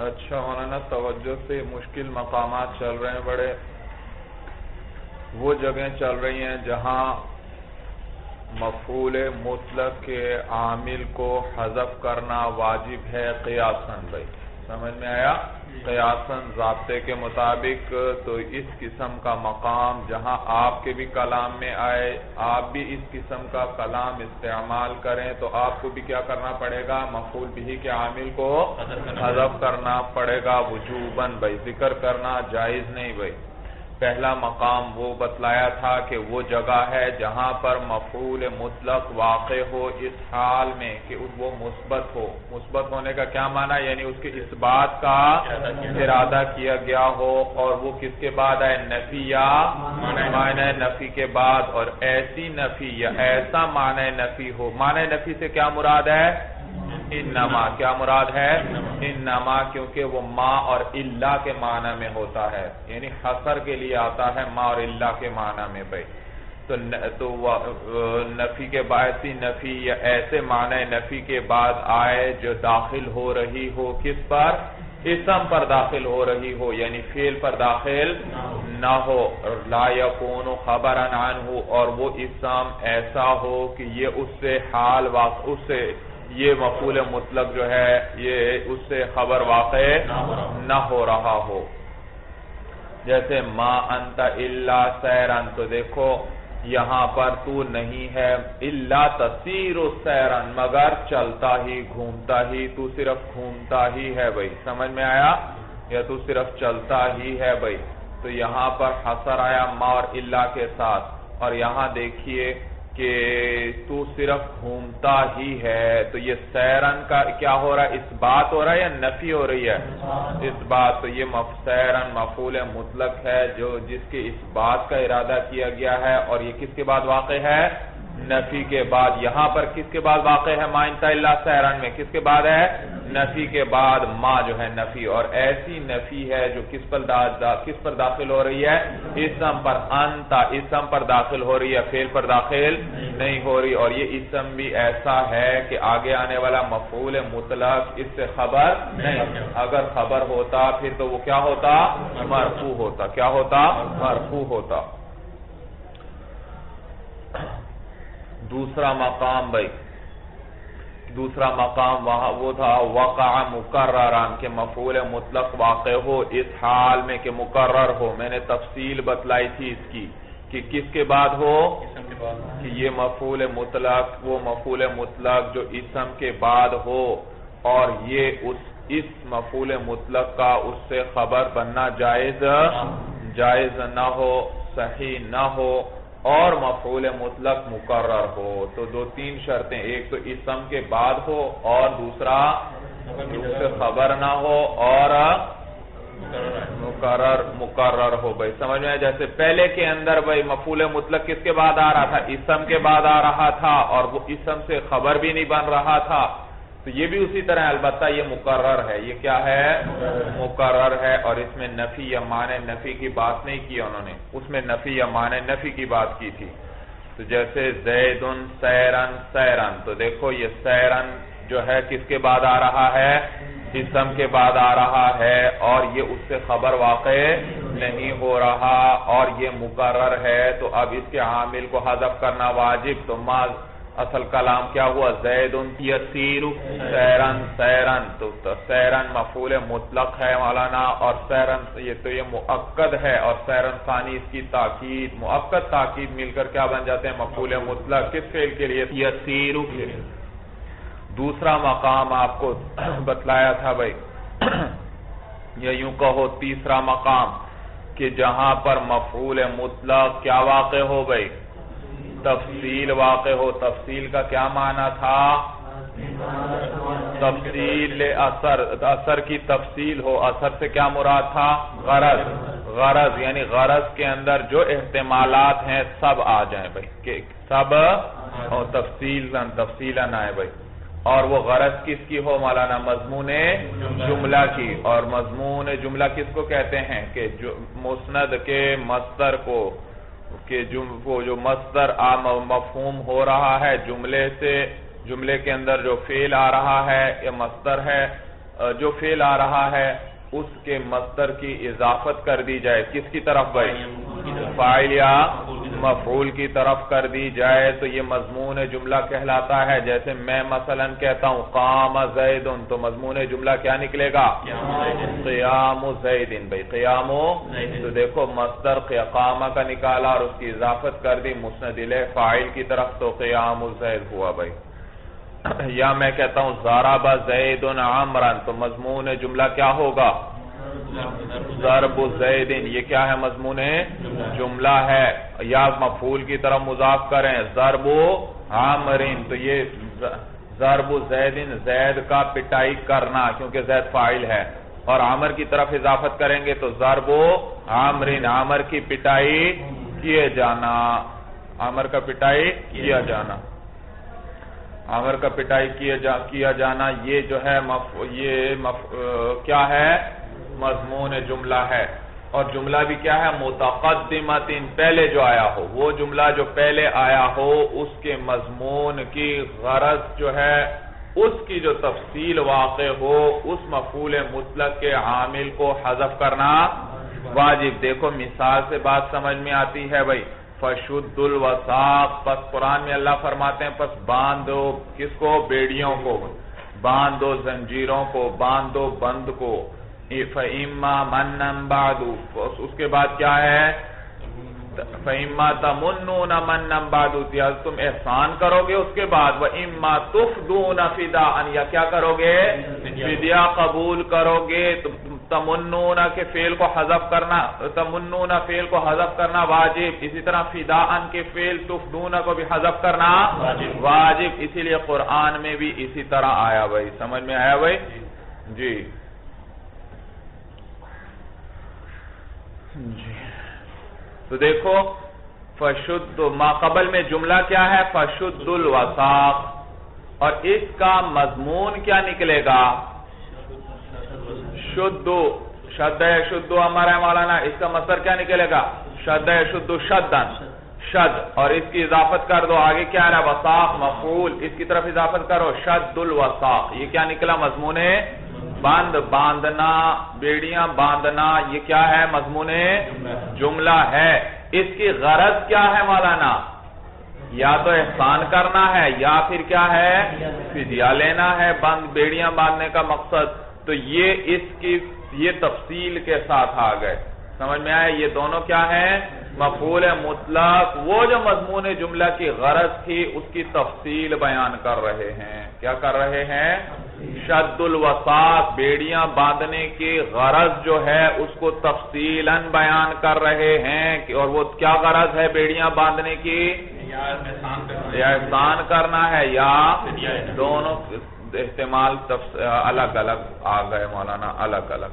اچھا مولانا توجہ سے مشکل مقامات چل رہے ہیں بڑے، وہ جگہیں چل رہی ہیں جہاں مفعول مطلق کے عامل کو حذف کرنا واجب ہے قیاساً. بھائی سمجھ میں آیا؟ قیاساً ضابطے کے مطابق. تو اس قسم کا مقام جہاں آپ کے بھی کلام میں آئے، آپ بھی اس قسم کا کلام استعمال کریں، تو آپ کو بھی کیا کرنا پڑے گا؟ مفعول بہ کے عامل کو حذف کرنا پڑے گا وجوباً. بھائی ذکر کرنا جائز نہیں. بھائی پہلا مقام وہ بتلایا تھا کہ وہ جگہ ہے جہاں پر مفعول مطلق واقع ہو اس حال میں کہ وہ مثبت ہو. مثبت ہونے کا کیا معنی؟ یعنی اس کے اثبات کا ارادہ کیا گیا ہو، اور وہ کس کے بعد ہے؟ نفی یا معنی نفی کے بعد. اور ایسی نفی یا ایسا معنی نفی ہو. معنی نفی سے کیا مراد ہے؟ انما. کیا مراد ہے؟ انما، کیونکہ وہ ما اور الا کے معنی میں ہوتا ہے، یعنی حصر کے لیے آتا ہے ما اور الا کے معنی میں. بھائی تو نفی کے بعد نفی یا ایسے معنی نفی کے بعد آئے جو داخل ہو رہی ہو کس پر؟ اسم پر داخل ہو رہی ہو، یعنی فعل پر داخل نہ ہو. لا یکون خبرا عنہ، اور وہ اسم ایسا ہو کہ یہ اس سے حال واقع، اس سے یہ مفعول مطلق جو ہے یہ اس سے خبر واقع نہ ہو رہا ہو. جیسے ما انت الا سیرن، تو دیکھو یہاں پر تو نہیں ہے الا تسیر سیرن، مگر چلتا ہی گھومتا ہی، تو صرف گھومتا ہی ہے. بھائی سمجھ میں آیا؟ یا تو صرف چلتا ہی ہے. بھائی تو یہاں پر حصر آیا ما اور الا کے ساتھ، اور یہاں دیکھیے کہ تو صرف گھومتا ہی ہے. تو یہ سیرن کا کیا ہو رہا ہے؟ اس بات ہو رہا ہے یا نفی ہو رہی ہے؟ اس بات. تو یہ سیرن مفعول مطلق ہے جو جس کے اس بات کا ارادہ کیا گیا ہے، اور یہ کس کے بعد واقع ہے؟ نفی کے بعد. یہاں پر کس کے بعد واقع ہے؟ ما انت الا سیرن میں کس کے بعد ہے؟ نفی کے بعد ما جو ہے نفی. اور ایسی نفی ہے جو کس پر داخل ہو رہی ہے؟ اسم پر. انت اسم پر داخل ہو رہی ہے، فعل پر داخل نہیں ہو رہی. اور یہ اسم بھی ایسا ہے کہ آگے آنے والا مفعول مطلق اس سے خبر نہیں. اگر خبر ہوتا پھر تو وہ کیا ہوتا؟ مرفوع ہوتا. کیا ہوتا؟ مرفوع ہوتا. دوسرا مقام. بھائی دوسرا مقام وہاں وہ تھا وقع مکرران، کہ مفعول مطلق واقع ہو اس حال میں کہ مکرر ہو. میں نے تفصیل بتلائی تھی اس کی کہ کس کے بعد ہو؟ کہ یہ مفعول مطلق، وہ مفعول مطلق جو اسم کے بعد ہو، اور یہ اس مفعول مطلق کا اس سے خبر بننا جائز نہ ہو، صحیح نہ ہو، اور مفعول مطلق مکرر ہو. تو دو تین شرطیں، ایک تو اسم کے بعد ہو، اور دوسرا اس سے خبر نہ ہو، اور مکرر ہو. بھائی سمجھ میں؟ جیسے پہلے کے اندر بھائی مفعول مطلق کس کے بعد آ رہا تھا؟ اسم کے بعد آ رہا تھا، اور وہ اسم سے خبر بھی نہیں بن رہا تھا. تو یہ بھی اسی طرح، البتہ یہ مکرر ہے. یہ کیا ہے؟ مکرر ہے. اور اس میں نفی یا معنی نفی کی بات نہیں کی انہوں نے، اس میں نفی یا معنی نفی کی بات کی تھی. تو جیسے زید سیرن سیرن، تو دیکھو یہ سیرن جو ہے کس کے بعد آ رہا ہے؟ اسم کے بعد آ رہا ہے، اور یہ اس سے خبر واقع نہیں ہو رہا، اور یہ مکرر ہے. تو اب اس کے عامل کو حذف کرنا واجب. تو اصل کلام کیا ہوا؟ زید یسیر سیرن سیرن. تو سیرن مفعول مطلق ہے مولانا، اور سیرن یہ مؤکد ہے، اور سیرن ثانی اس کی تاکید، مؤکد تاکید مل کر کیا بن جاتے ہیں؟ مفعول مطلق. کس فعل کے لیے؟ یسیر کے لیے. دوسرا مقام آپ کو بتلایا تھا بھائی، یا یوں کہو تیسرا مقام، کہ جہاں پر مفعول مطلق کیا واقع ہو بھائی؟ تفصیل واقع ہو. تفصیل کا کیا معنی تھا؟ تفصیل اثر کی تفصیل ہو. اثر سے کیا مراد تھا؟ غرض یعنی غرض کے اندر جو احتمالات ہیں سب آ جائیں بھائی، کہ سب تفصیلاً آئے بھائی. اور وہ غرض کس کی ہو مولانا؟ مضمون جملہ کی. اور مضمون جملہ کس کو کہتے ہیں؟ کہ مسند کے مصدر کو، کہ جو مصدر مفہوم ہو رہا ہے جملے سے، جملے کے اندر جو فعل آ رہا ہے یہ مصدر ہے، جو فعل آ رہا ہے اس کے مصدر کی اضافت کر دی جائے، کس کی طرف بھائی؟ فاعل یا مفعول کی طرف کر دی جائے تو یہ مضمون جملہ کہلاتا ہے۔ جیسے میں مثلا کہتا ہوں قام زید، تو مضمون جملہ کیا نکلے گا؟ قیام زید بھائی، قیام۔ تو دیکھو مصدر قام کا نکالا اور اس کی اضافت کر دی مسند الیہ فاعل کی طرف، تو قیام زید ہوا بھائی۔ یا میں کہتا ہوں ضرب زید عمرا، تو مضمون جملہ کیا ہوگا؟ ضرب زید، یہ کیا ہے؟ مضمون جملہ ہے۔ یا مفعول کی طرف مضاف کریں ضرب عمر، تو یہ ضرب زید، زید کا پٹائی کرنا، کیونکہ زید فاعل ہے، اور عمر کی طرف اضافت کریں گے تو ضرب عمر، عمر کی پٹائی کیے جانا، عمر کا پٹائی کیا جانا، عمر کا پٹائی کیا جانا، یہ جو ہے کیا ہے؟ مضمون جملہ ہے۔ اور جملہ بھی کیا ہے؟ متقدمۃ، پہلے جو آیا ہو، وہ جملہ جو پہلے آیا ہو اس کے مضمون کی غرض جو ہے اس کی جو تفصیل واقع ہو، اس مفعول مطلق کے عامل کو حذف کرنا واجب۔ دیکھو مثال سے بات سمجھ میں آتی ہے بھائی، فشد الوثاق، پس قرآن میں اللہ فرماتے ہیں پس باندھو کس کو؟ بیڑیوں کو، باندھو زنجیروں کو، باندھو بند کو، فَإِمَّا مَنًّا بَعْدُ، اس کے بعد کیا ہے؟ فَإِمَّا تَمُنُّونَ مَنًّا بَعْدُ، یا تم احسان کرو گے اس کے بعد، وَإِمَّا تُفْدُونَ فِدَاءً، یا کیا کرو گے؟ فدیہ قبول کرو گے۔ تمنون کے فعل کو حذف کرنا، تمنون فعل کو حذف کرنا واجب، اسی طرح فداءً کے فعل تفدون کو بھی حذف کرنا واجب، اسی لیے قرآن میں بھی اسی طرح آیا بھائی۔ سمجھ میں آیا بھائی؟ جی تو دیکھو فشد، ما قبل میں جملہ کیا ہے؟ فشد الوثاق، اور اس کا مضمون کیا نکلے گا؟ شد شد ہمارا مولانا، اس کا مصدر کیا نکلے گا؟ شد شد شدن، شد، اور اس کی اضافت کر دو، آگے کیا رہا؟ وثاق مفعول، اس کی طرف اضافت کرو شد الوثاق، یہ کیا نکلا؟ مضمون بند، باندھنا، بیڑیاں باندھنا، یہ کیا ہے؟ مضمون جملہ ہے۔ اس کی غرض کیا ہے مولانا؟ یا تو احسان کرنا ہے یا پھر کیا ہے؟ فدیہ لینا ہے، بیڑیاں باندھنے کا مقصد، تو یہ تفصیل کے ساتھ آ گئے۔ سمجھ میں آیا؟ یہ دونوں کیا ہیں؟ مفعول مطلق، وہ جو مضمون جملہ کی غرض تھی اس کی تفصیل بیان کر رہے ہیں۔ کیا کر رہے ہیں؟ شد الوثاق، بیڑیاں باندھنے کی غرض جو ہے اس کو تفصیلاً بیان کر رہے ہیں، اور وہ کیا غرض ہے بیڑیاں باندھنے کی؟ یا احسان کرنا ہے یا دونوں احتمال الگ الگ آ گئے مولانا، الگ الگ۔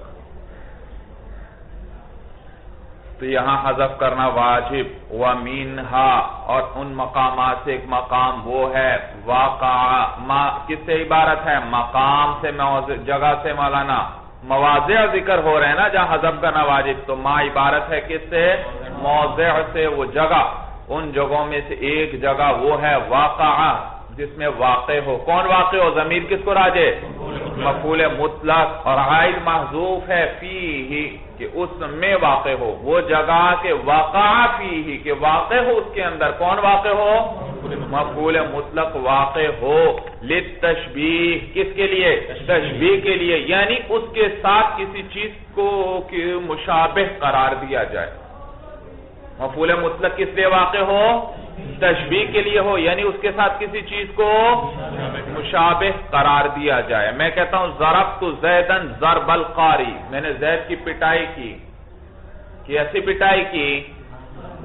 تو یہاں حذف کرنا واجب۔ وَمِنْهَا، اور ان مقامات سے ایک مقام وہ ہے واقع، کس سے عبارت ہے؟ مقام سے، جگہ سے مولانا، مواضع ذکر ہو رہے ہیں نا جہاں حذف کرنا واجب، تو ما عبارت ہے کس سے؟ موضع سے، وہ جگہ، ان جگہوں میں سے ایک جگہ وہ ہے واقع جس میں واقع ہو۔ کون واقع ہو؟ ضمیر کس کو راجع؟ مفعول مطلق، اور عائد محذوف ہے فیہ، کہ اس میں واقع ہو، وہ جگہ کے وقع فیہ، کہ واقع ہو اس کے اندر۔ کون واقع ہو؟ مفعول مطلق واقع ہو، للتشبیہ، کس کے لیے؟ تشبیہ کے لیے، یعنی اس کے ساتھ کسی چیز کو مشابہ قرار دیا جائے۔ مفعول مطلق کس لیے واقع ہو؟ تشبیہ کے لیے ہو، یعنی اس کے ساتھ کسی چیز کو مشابہ قرار دیا جائے۔ میں کہتا ہوں ضربت زیدن ضرب القاری، میں نے زید کی پٹائی کی، ایسی پٹائی کی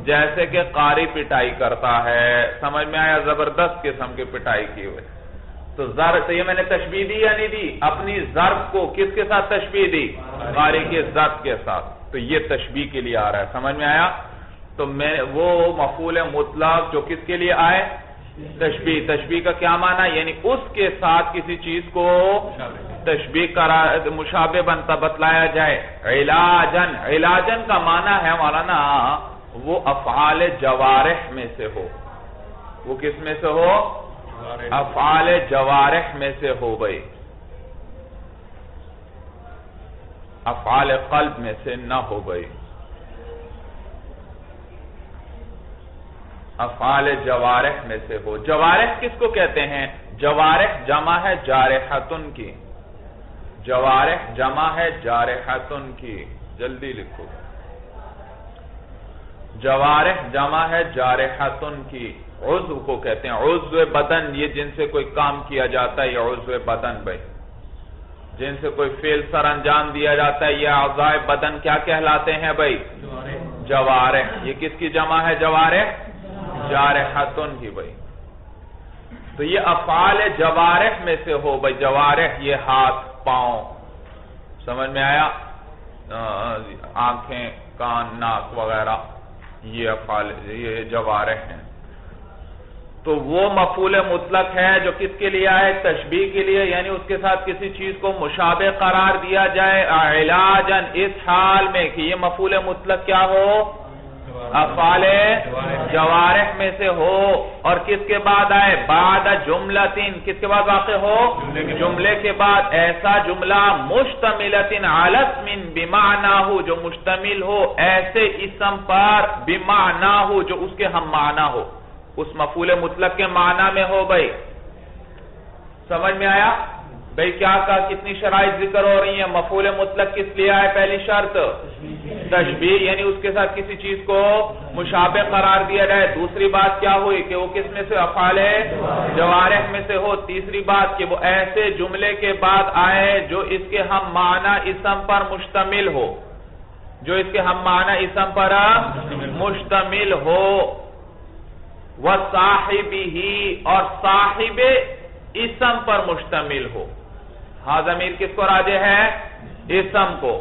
جیسے کہ قاری پٹائی کرتا ہے۔ سمجھ میں آیا؟ زبردست قسم کی پٹائی کی ہوئے، تو یہ میں نے تشبیہ دی یا نہیں دی؟ اپنی ضرب کو کس کے ساتھ تشبیہ دی؟ قاری کے ضرب کے ساتھ، تو یہ تشبیہ کے لیے آ رہا ہے۔ سمجھ میں آیا؟ تو وہ مفعول مطلق جو کس کے لیے آئے؟ تشبیہ۔ تشبیہ کا کیا معنی؟ یعنی اس کے ساتھ کسی چیز کو تشبیہ مشابہ بتلایا جائے۔ علاجن، علاجن کا معنی ہے مولانا وہ افعال جوارح میں سے ہو، وہ کس میں سے ہو؟ افعال جوارح میں سے ہو بھائی۔ افعال قلب میں سے نہ ہو بھئی، افعال جوارح میں سے ہو۔ جوارح کس کو کہتے ہیں؟ جوارح جمع ہے جارحتن کی، جوارح جمع ہے جارحتن کی، جلدی لکھو، جوارح جمع ہے جارحتن کی۔ عضو کو کہتے ہیں، عضو بدن، یہ جن سے کوئی کام کیا جاتا ہے، یہ عضو بدن بھائی، جن سے کوئی فعل سر انجام دیا جاتا ہے، یہ اعضاء بدن کیا کہلاتے ہیں بھائی؟ جوارح۔ یہ کس کی جمع ہے جوارح؟ جارحتن کی بھائی۔ تو یہ افعال جوارح میں سے ہو بھائی، جوارح یہ ہاتھ، پاؤں، سمجھ میں آیا؟ آنکھیں، کان، ناک وغیرہ، یہ افعال، یہ جوارح ہیں۔ تو وہ مفعول مطلق ہے جو کس کے لیے آئے؟ تشبیہ کے لیے، یعنی اس کے ساتھ کسی چیز کو مشابہ قرار دیا جائے، علاجاً، اس حال میں کہ یہ مفعول مطلق کیا ہو؟ افعال جوارح میں سے ہو، اور کس کے بعد آئے؟ بعد جملتن، کس کے بعد واقع ہو؟ جملے کے بعد، ایسا جملہ مشتملتن علی اسم بمعناہ، جو مشتمل ہو ایسے اسم پر، بمعناہ، جو اس کے ہم معنی ہو، اس مفعول مطلق کے معنی میں ہو بھائی۔ سمجھ میں آیا بھائی؟ کیا کہا، کتنی شرائط ذکر ہو رہی ہیں؟ مفعول مطلق کس لیے آئے؟ پہلی شرط تشبیہ، یعنی اس کے ساتھ کسی چیز کو مشابہ قرار دیا جائے۔ دوسری بات کیا ہوئی کہ وہ کس میں سے؟ افعال جوارح میں سے ہو۔ تیسری بات کہ وہ ایسے جملے کے بعد آئے جو اس کے ہم معنی اسم پر مشتمل ہو، جو اس کے ہم معنی اسم پر مشتمل ہو۔ وَصَاحِبِهِ، اور صاحب اسم پر مشتمل ہو۔ ہاں ضمیر کس کو راجع ہے؟ اسم کو۔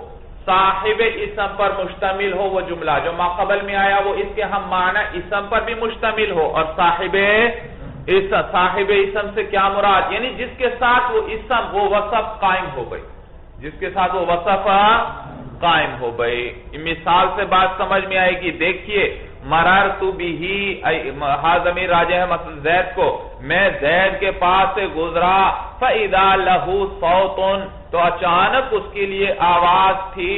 صاحب اسم پر مشتمل ہو وہ جملہ جو ما قبل میں آیا، وہ اس کے ہم معنی اسم پر بھی مشتمل ہو، اور صاحب اسم سے کیا مراد؟ یعنی جس کے ساتھ وہ اسم، وہ وصف قائم ہو گئی، جس کے ساتھ وہ وصف قائم ہو گئی۔ مثال سے بات سمجھ میں آئے گی۔ دیکھیے، مررت بہ، ہا ضمیر راجع ہے مثلا زید کو، میں زید کے پاس سے گزرا، فَإِذَا لَهُ صَوْتٌ، تو اچانک اس کے لیے آواز تھی،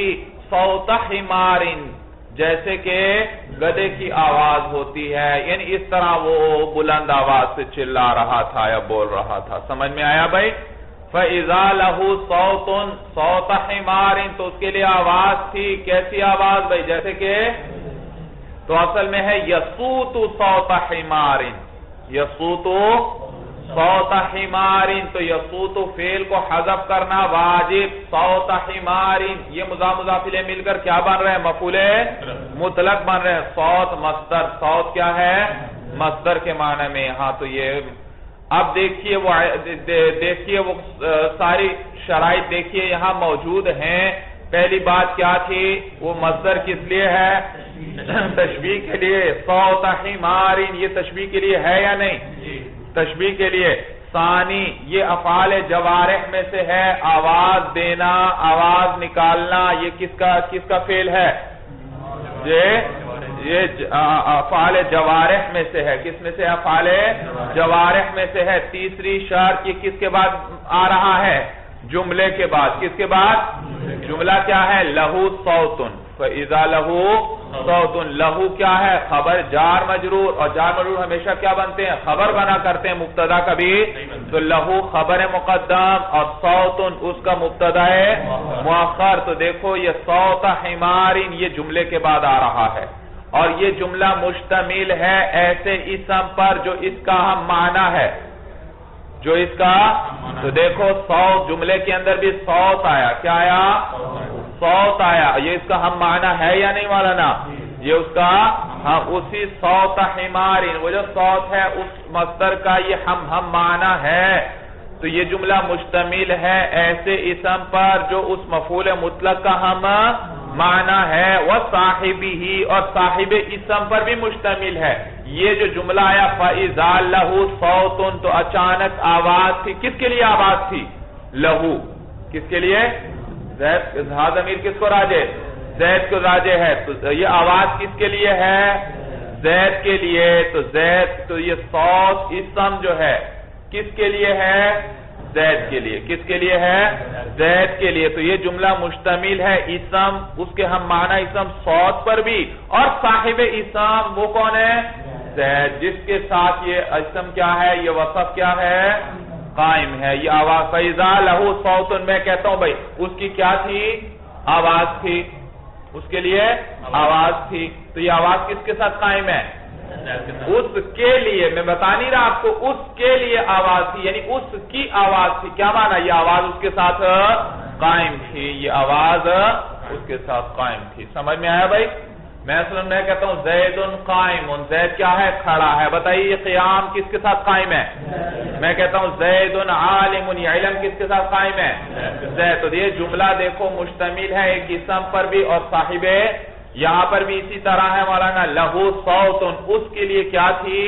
صوت حمار، جیسے کہ گدھے کی آواز ہوتی ہے، یعنی اس طرح وہ بلند آواز سے چلا رہا تھا یا بول رہا تھا۔ سمجھ میں آیا بھائی؟ فَإِذَا لَهُ صَوْتٌ، صوت حمار، تو اس کے لیے آواز تھی، کیسی آواز بھائی؟ جیسے کہ، تو اصل میں ہے یصوت صوت حمار، یصوت صوت حمار، تو یصوت فعل کو حذف کرنا واجب، صوت حمار یہ مضاف مضاف الیہ مل کر کیا بن رہے ہیں؟ مفعول مطلق بن رہے ہیں۔ صوت مصدر، صوت کیا ہے؟ مصدر کے معنی میں۔ ہاں تو یہ اب دیکھیے وہ ساری شرائط دیکھیے یہاں موجود ہیں۔ پہلی بات کیا تھی؟ وہ مصدر کس لیے ہے؟ تشبیہ کے لیے۔ صوت حمار یہ تشبیہ کے لیے ہے یا نہیں؟ تشبیہ کے لیے۔ ثانی، یہ افعال جوارح میں سے ہے، آواز دینا، آواز نکالنا، یہ کس کا فعل ہے؟ یہ افعال جوارح میں سے ہے۔ کس میں سے؟ افعال جوارح میں سے ہے۔ تیسری شرط، یہ کس کے بعد آ رہا ہے؟ جملے کے بعد۔ کس کے بعد؟ جملہ کیا ہے؟ لہو صوتن، فَإِذَا لَهُ صوتن، لہو کیا ہے؟ خبر جار مجرور، اور جار مجرور ہمیشہ کیا بنتے ہیں؟ خبر بنا کرتے ہیں، مبتدا کبھی۔ تو لہو خبر مقدم اور صوتن اس کا مبتدا ہے مؤخر۔ تو دیکھو یہ صوت حمار یہ جملے کے بعد آ رہا ہے، اور یہ جملہ مشتمل ہے ایسے اسم پر جو اس کا ہم معنی ہے، جو اس کا، تو دیکھو صوت، جملے کے اندر بھی صوت آیا، کیا آیا؟ صوت آیا۔ یہ اس کا ہم معنی ہے یا نہیں مولانا؟ یہ اس کا ہم، اسی صوت حمار، وہ جو صوت ہے اس مصدر کا یہ ہم معنی ہے۔ تو یہ جملہ مشتمل ہے ایسے اسم پر جو اس مفعول مطلق کا ہم معنی ہے، وَصَاحِبِهِ، اور صاحب اسم پر بھی مشتمل ہے۔ یہ جو جملہ آیا فَإِذَا لَهُ صَوْتٌ، تو اچانک آواز تھی، کس کے لیے آواز تھی؟ لہو، کس کے لیے؟ زید، ضمیر کس کو راجع؟ زید کو راجع ہے۔ تو یہ آواز کس کے لیے ہے؟ زید کے لیے۔ تو زید، تو یہ صوت اسم جو ہے کس کے لیے ہے؟ زید کے لیے. کس کے لیے ہے؟ زید کے لیے. تو یہ جملہ مشتمل ہے اسم، اس کے ہم معنی اسم صوت پر بھی، اور صاحب اسم وہ کون ہے؟ زید، جس کے ساتھ یہ اسم کیا ہے، یہ وصف کیا ہے؟ قائم ہے. یہ آواز فَإِذَا لَهُ صَوْتٌ، میں کہتا ہوں بھائی اس کی کیا تھی؟ آواز تھی. اس کے لیے آواز تھی. تو یہ آواز کس کے ساتھ قائم ہے؟ اس کے لیے. میں بتا نہیں رہا آپ کو، اس کے لیے آواز تھی، یعنی اس کی آواز تھی. کیا معنی؟ یہ آواز اس کے ساتھ قائم تھی. یہ آواز اس کے ساتھ قائم تھی. سمجھ میں آیا بھائی؟ میں اصلا میں کہتا ہوں زید قائم، زید کیا ہے؟ کھڑا ہے. بتائیے یہ قیام کس کے ساتھ قائم ہے؟ میں کہتا ہوں زید عالم، یہ علم کس کے ساتھ قائم ہے؟ زید. تو یہ جملہ دیکھو مشتمل ہے ایک اسم پر بھی اور صاحب، یہاں پر بھی اسی طرح ہے مولانا. لہو صوت، اس کے لیے کیا تھی؟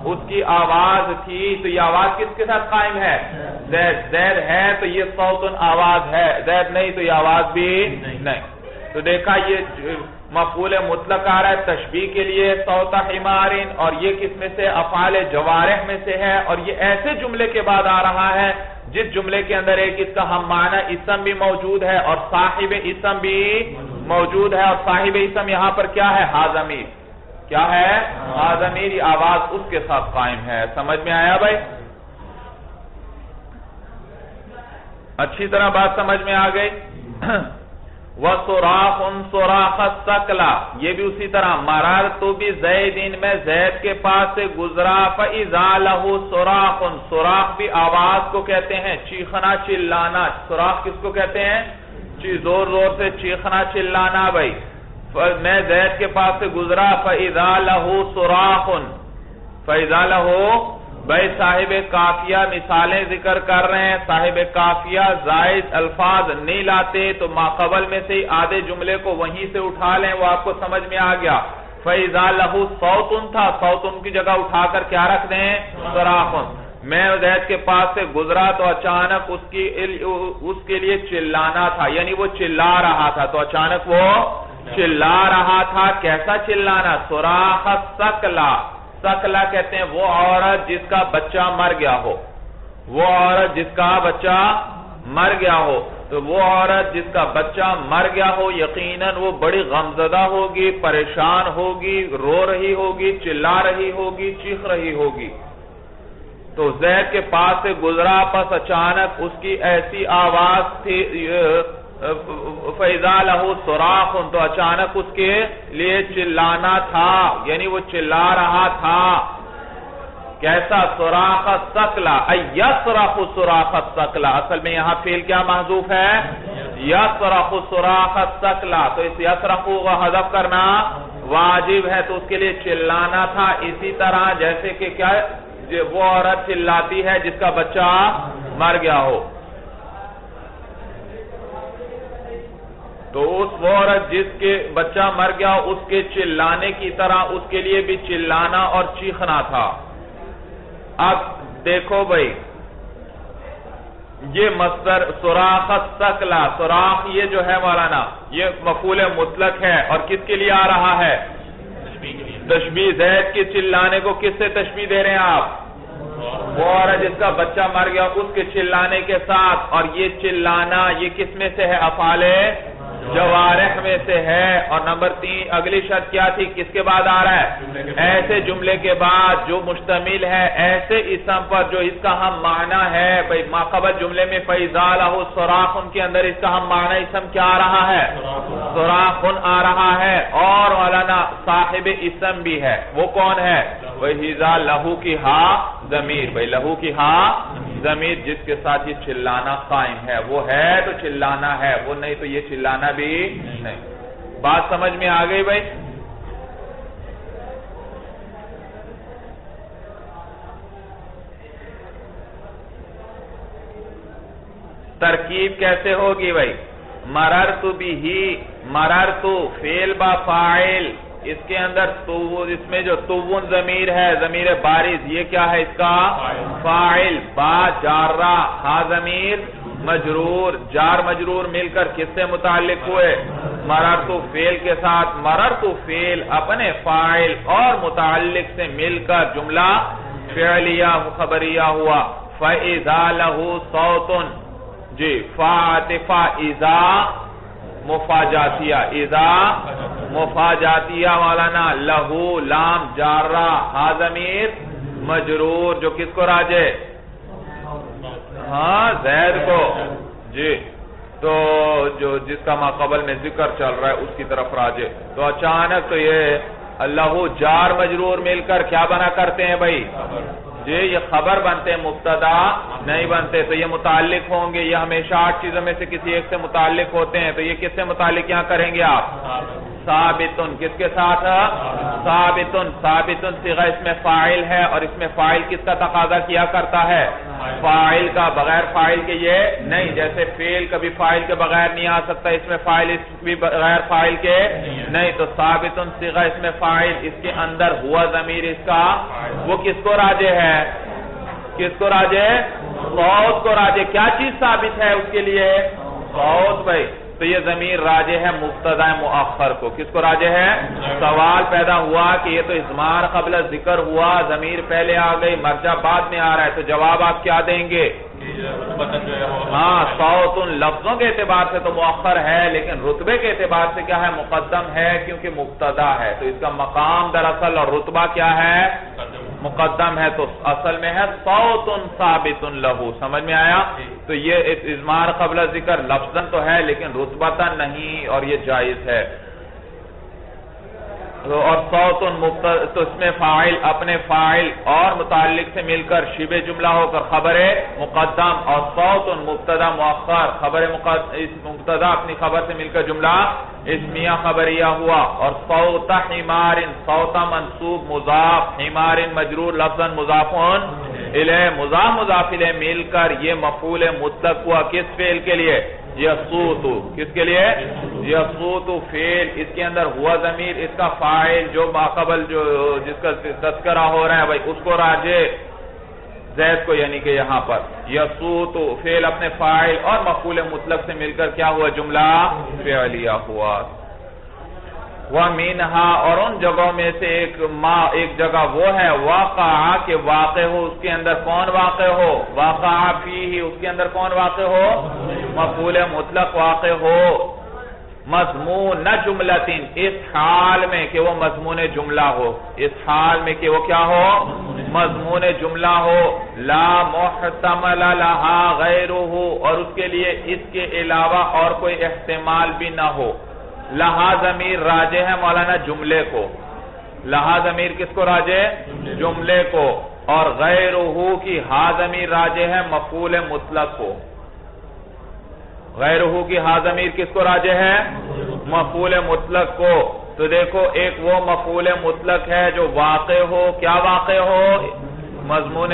اس کی آواز تھی. تو یہ آواز کس کے ساتھ قائم ہے؟ زید. زید ہے تو یہ صوت آواز ہے، زید نہیں تو یہ آواز بھی نہیں. تو دیکھا یہ مفعول مطلق آ رہا ہے تشبیہ کے لیے صوت حمارن، اور یہ کس میں سے؟ افعال جوارح میں سے ہے. اور یہ ایسے جملے کے بعد آ رہا ہے جس جملے کے اندر ایک اس کا ہم معنی اسم بھی موجود ہے اور صاحب اسم بھی موجود ہے. اور صاحب اسم یہاں پر کیا ہے؟ ہا ضمیر. کیا ہے؟ ہا ضمیر. یہ آواز اس کے ساتھ قائم ہے. سمجھ میں آیا بھائی؟ اچھی طرح بات سمجھ میں آ گئی. وَصُرَاخٌ صُرَاخَ الثَّقْلَ، یہ بھی اسی طرح. مَرَرْتُ بِزَيْدٍ، میں زید کے پاس سے گزرا. فَإِذَا لَهُ صُرَاخٌ، صراخ بھی آواز کو کہتے ہیں، چیخنا چلانا. صراخ کس کو کہتے ہیں؟ زور زور سے چیخنا چلانا. بھائی میں زید کے پاس سے گزرا. فَإِذَا لَهُ صُرَاخٌ، فَإِذَا لَهُ، بھائی صاحب کافیہ مثالیں ذکر کر رہے ہیں. صاحب کافیہ زائد الفاظ نہیں لاتے تو ماقبل میں سے آدھے جملے کو وہیں سے اٹھا لیں، وہ آپ کو سمجھ میں آ گیا. فَإِذَا لَهُ صَوْتٌ تھا، صوتن کی جگہ اٹھا کر کیا رکھ دیں؟ صراخن. میں زید کے پاس سے گزرا تو اچانک اس کے لیے چلانا تھا، یعنی وہ چلا رہا تھا. تو اچانک وہ چلا رہا تھا. کیسا چلانا؟ صراخ الثقل. سکلا کہتے ہیں وہ عورت جس کا بچہ مر گیا ہو. وہ عورت جس کا بچہ مر گیا ہو. تو وہ عورت جس کا بچہ مر گیا ہو یقیناً وہ بڑی غمزدہ ہوگی، پریشان ہوگی، رو رہی ہوگی، چلا رہی ہوگی، چیخ رہی ہوگی. تو زید کے پاس سے گزرا، پس اچانک اس کی ایسی آواز تھی. فَإِذَا لَهُ صُرَاخٌ، تو اچانک اس کے لیے چلانا تھا، یعنی وہ چلا رہا تھا. کیسا؟ صراخ الثقل، ای یصرخ صراخ الثقل. اصل میں یہاں فعل کیا محذوف ہے؟ یصرخ صراخ الثقل. تو اس یصرخ کو حذف کرنا واجب ہے، تو اس کے لیے چلانا تھا. اسی طرح جیسے کہ کیا وہ عورت چلاتی ہے جس کا بچہ مر گیا ہو. تو اس وہ عورت جس کے بچہ مر گیا اس کے چلانے کی طرح اس کے لیے بھی چلانا اور چیخنا تھا. اب دیکھو بھائی یہ مصدر صراخ الثقل، صراخ یہ جو ہے مولانا یہ مفعول مطلق ہے اور کس کے لیے آ رہا ہے؟ تشبیہ. زید کے چلانے کو کس سے تشبیہ دے رہے ہیں آپ؟ وہ عورت جس کا بچہ مر گیا اس کے چلانے کے ساتھ. اور یہ چلانا یہ کس میں سے ہے؟ افعال جوارح میں سے ہے. اور نمبر 3 اگلی شرط کیا تھی؟ کس کے بعد آ رہا ہے؟ ایسے جملے کے بعد جو مشتمل ہے ایسے اسم پر جو اس کا ہم معنی ہے. بھئی ماقبل جملے میں فَإِذَا لَهُ صَرَاخٌ کے اندر اس کا ہم معنی اسم کیا آ رہا ہے؟ صراخن آ رہا ہے. اور مولانا صاحب اسم بھی ہے. وہ کون ہے؟ وَإِذَا لَهُ کی ہا ضمیر. بھئی لہو کی ہا ضمیر جس کے ساتھ یہ چلانا قائم ہے. وہ ہے تو چلانا ہے، وہ نہیں تو یہ چلانا بھی نہیں. بات سمجھ میں آ گئی بھائی؟ ترکیب کیسے ہوگی بھائی؟ مررت بہ، مررت فعل با فاعل، اس کے اندر اس میں جو تون ضمیر ہے ضمیر بارز یہ کیا ہے؟ اس کا فاعل. با جارہ، ہا ضمیر مجرور. جار مجرور مل کر کس سے متعلق ہوئے؟ مررت فعل کے ساتھ. مررت فعل اپنے فاعل اور متعلق سے مل کر جملہ فعلیہ خبریہ ہوا. فَإِذَا لَهُ صَوْتٌ جی فَعَتِفَ اِذَا مفاجاتیہ اذا مفاجاتیہ مولانا لہو لام جارہ ہا ضمیر مجرور جو کس کو راجے ہاں زید کو جی تو جو جس کا ما قبل میں ذکر چل رہا ہے اس کی طرف راجے تو اچانک تو یہ اللہ جار مجرور مل کر کیا بنا کرتے ہیں بھائی جی یہ خبر بنتے ہیں مبتدا نہیں بنتے تو یہ متعلق ہوں گے یہ ہمیشہ 8 چیزوں میں سے کسی ایک سے متعلق ہوتے ہیں تو یہ کس سے متعلق یہاں کریں گے آپ ثابتن کس کے ساتھ ثابتن صیغہ اس میں فاعل ہے اور اس میں فاعل کس کا تقاضا کیا کرتا ہے فاعل کا بغیر فاعل کے یہ نہیں جیسے فعل کبھی فاعل کے بغیر نہیں آ سکتا اس میں فاعل اس بھی بغیر فاعل کے نہیں تو ثابتن صیغہ اس میں فاعل اس کے اندر ہوا ضمیر اس کا وہ کس کو راجع ہے کس کو راجع ہے صوت کو راجع کیا چیز ثابت ہے اس کے لیے صوت بھائی تو یہ ضمیر راجع ہے مبتدا مؤخر کو کس کو راجع ہے سوال پیدا ہوا کہ یہ تو اضمار قبل ذکر ہوا ضمیر پہلے آ گئی مرجع بعد میں آ رہا ہے تو جواب آپ کیا دیں گے ہاں صوت لفظوں کے اعتبار سے تو مؤخر ہے لیکن رتبے کے اعتبار سے کیا ہے مقدم ہے کیونکہ مبتدا ہے تو اس کا مقام دراصل اور رتبہ کیا ہے مقدم ہے تو اصل میں ہے صوت ثابت لہو سمجھ میں آیا تو یہ اضمار قبل ذکر لفظاً تو ہے لیکن رتبتاً نہیں اور یہ جائز ہے اور صوت تو اس میں فاعل اپنے فاعل اور متعلق سے مل کر شبہ جملہ ہو کر خبر مقدم اور صوت مبتدا مؤخر خبر مبتدا اپنی خبر سے مل کر جملہ اسمیہ خبریہ ہوا اور صوت حمار صوت منصوب مضاف حمار مجرور لفظا مضاف الیہ مضاف الیہ مل کر یہ مفعول مطلق ہوا کس فعل کے لیے یسوت کس کے لیے یسوت فعل اس کے اندر ہوا ضمیر اس کا فاعل جو ماقبل جو جس کا تذکرہ ہو رہا ہے بھائی اس کو راجع زید کو یعنی کہ یہاں پر یسوت فعل اپنے فاعل اور مفعول مطلق سے مل کر کیا ہوا جملہ فعلیہ ہوا وَمِنْهَا اور ان جگہوں میں سے ایک جگہ وہ ہے واقعہ کہ واقع ہو اس کے اندر کون واقع ہو واقعہ فیہ اس کے اندر کون واقع ہو مفعول مطلق واقع ہو مضمون جملتین اس حال میں کہ وہ مضمون جملہ ہو اس حال میں کہ وہ کیا ہو مضمون جملہ ہو لا محتمل لہا غیرہ اور اس کے لیے اس کے علاوہ اور کوئی احتمال بھی نہ ہو لہا ضمیر راجع ہے مولانا جملے کو لہا ضمیر کس کو راجع جملے کو اور غیرہ کی ہا ضمیر راجع ہے مفعول مطلق کو غیرہ کی ہا ضمیر کس کو راجع ہے مفعول مطلق کو تو دیکھو ایک وہ مفعول مطلق ہے جو واقع ہو کیا واقع ہو مضمون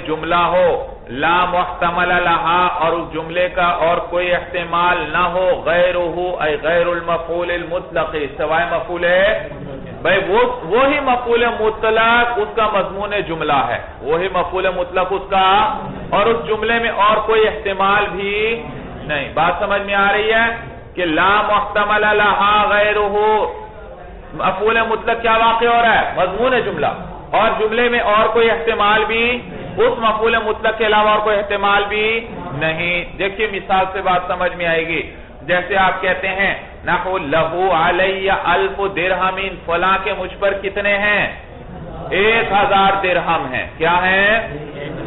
جملہ ہو لا محتمل لہا اور اس جملے کا اور کوئی احتمال نہ ہو غیرہ ای غیر المفعول المطلق سوائے مفعول بھئی وہی مفعول مطلق اس کا مضمون جملہ ہے وہی مفعول مطلق اس کا اور اس جملے میں اور کوئی احتمال بھی نہیں بات سمجھ میں آ رہی ہے کہ لا محتمل لہا غیرہ مفعول مطلق کیا واقع ہو رہا ہے مضمون جملہ اور جملے میں اور کوئی احتمال بھی اس مفعول مطلق کے علاوہ اور کوئی احتمال بھی نہیں دیکھیے مثال سے بات سمجھ میں آئے گی جیسے آپ کہتے ہیں نحو لہو علی الف درہم فلاں کے مجھ پر کتنے ہیں 1000 درہم ہیں کیا ہیں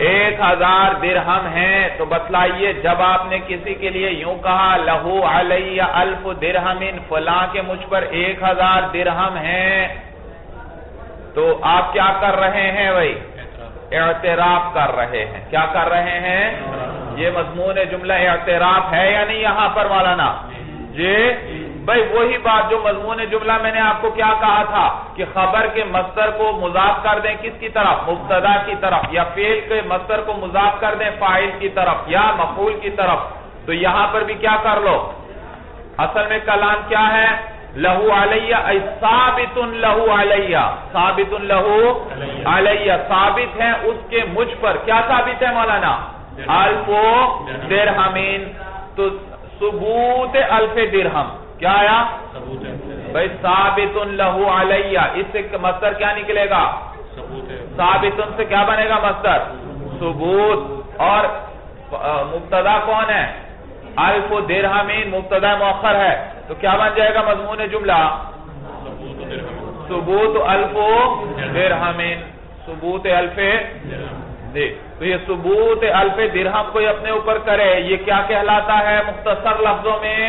1000 درہم ہیں تو بتلائیے جب آپ نے کسی کے لیے یوں کہا لہو علی الف درہم فلاں کے مجھ پر 1000 درہم ہیں تو آپ کیا کر رہے ہیں بھائی اعتراف کر رہے ہیں کیا کر رہے ہیں یہ مضمون جملہ اعتراف ہے یا نہیں یہاں پر مولانا جی بھائی وہی بات جو مضمون جملہ میں نے آپ کو کیا کہا تھا کہ خبر کے مصدر کو مضاف کر دیں کس کی طرف مبتدا کی طرف یا فعل کے مصدر کو مضاف کر دیں فاعل کی طرف یا مفعول کی طرف تو یہاں پر بھی کیا کر لو اصل میں کلام کیا ہے لہو علیہ ای ثابت لہو علیہ ثابت لہو علیہ ثابت ہے اس کے مجھ پر کیا ثابت ہے مولانا الف درہمین تو ثبوت الف درہم کیا آیا بھئی ثابت لہو علیہ اس سے مصدر کیا نکلے گا ثابت سے کیا بنے گا مصدر ثبوت، اور مبتدا کون ہے؟ الف درہمین، مبتدا مؤخر ہے، تو کیا بن جائے گا مضمون جملہ؟ ثبوت الف درہمین، ثبوت الف درہم۔ تو یہ ثبوت الف درہم کو اپنے اوپر کرے، یہ کیا کہلاتا ہے مختصر لفظوں میں؟